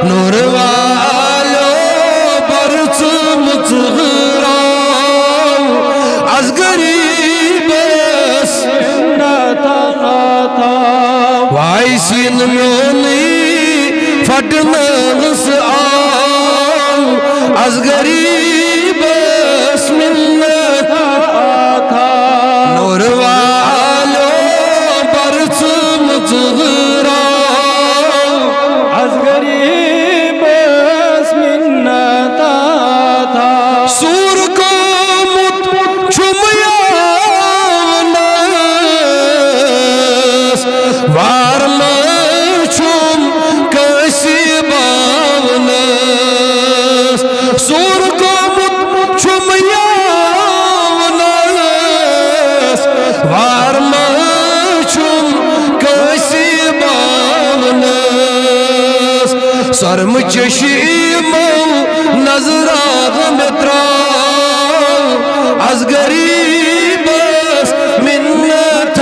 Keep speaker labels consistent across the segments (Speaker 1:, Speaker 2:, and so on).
Speaker 1: नूर वालो बरच मुचगराव आज गरीबस वायसीन म्योनी फटनस आव आज गरीबस मिन्नत नूर वालो बरच मुचगराव
Speaker 2: आज गरीबस मिन्नत
Speaker 1: सूर को मुत छुमयावनस वार छुम कसी बावनस सूर को मुत छुमयावनस वार छुम कसी बावनस सरम चशीमो नजराग में त्राव आज गरीबस मिन्नत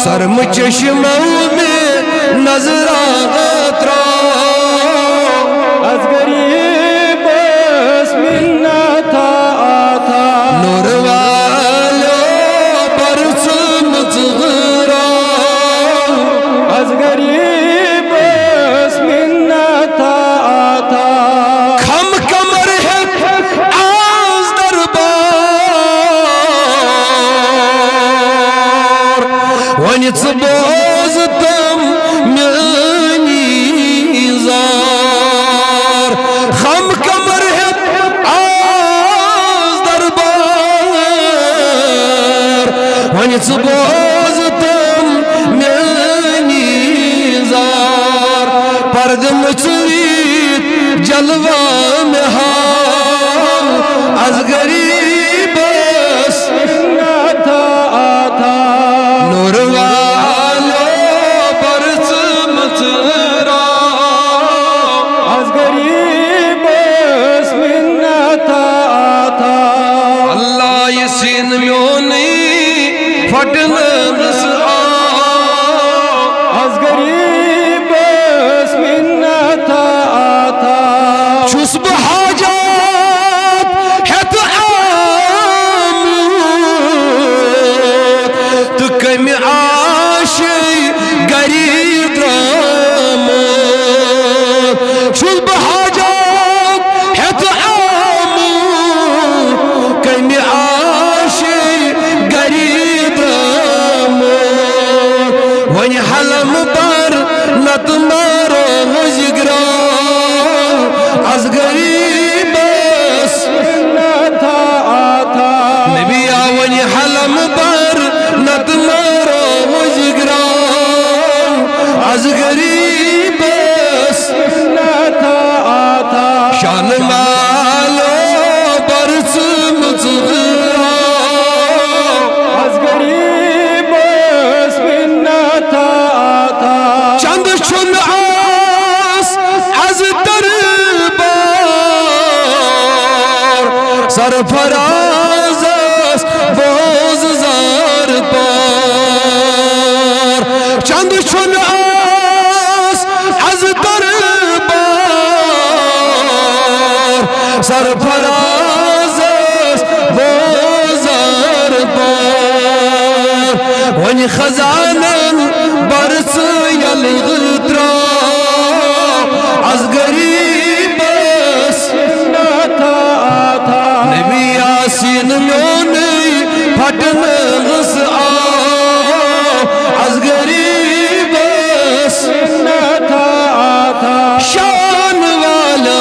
Speaker 1: सरम चश्मो में नजराग त्राव
Speaker 2: आज गरीबस मिन्नत
Speaker 1: नूर वालो बरच मुचगराव
Speaker 2: आज गरीबस मिन्नत
Speaker 1: खम कमर है आज दरबार वनि बोज तम म्यानी जार खम कमर है आज दरबार वनि बोज तम म्यानी जार पर्द मुचरीत जलवा में हाल आज गरीबस
Speaker 2: मिन्नत
Speaker 1: नूर वालो बरच मुचगराव
Speaker 2: आज गरीबस मिन्नत
Speaker 1: अल्लाह ये सीन म्योनी फटनस
Speaker 2: आज गरीबस मिन्नत
Speaker 1: छुस बह हाजत हेत आमूत तो कमि आशे गरीब द्रामत छुस बह हाजत हेत आमूत कमि आशे गरीब द्रामत वनि हलम पर नत मारो मुजगराव आज गरीबस
Speaker 2: मिन्नत
Speaker 1: नबी वनि हलम पर नत मारो मुजगराव आज गरीबस
Speaker 2: मिन्नत
Speaker 1: शान मालो बरच मुचगराव
Speaker 2: आज गरीबस मिन्नत
Speaker 1: चंद छुन आस आज दरबार सरफराज बोज जार पार चंद छुन आस आज दरबार सरफराज बोज जार पार वनि खजानन बरस यलग त्राव आज गरीबस
Speaker 2: मिन्नत
Speaker 1: नबी यासीन म्योनी फटनस आज गरीबस
Speaker 2: मिन्नत
Speaker 1: शान वाला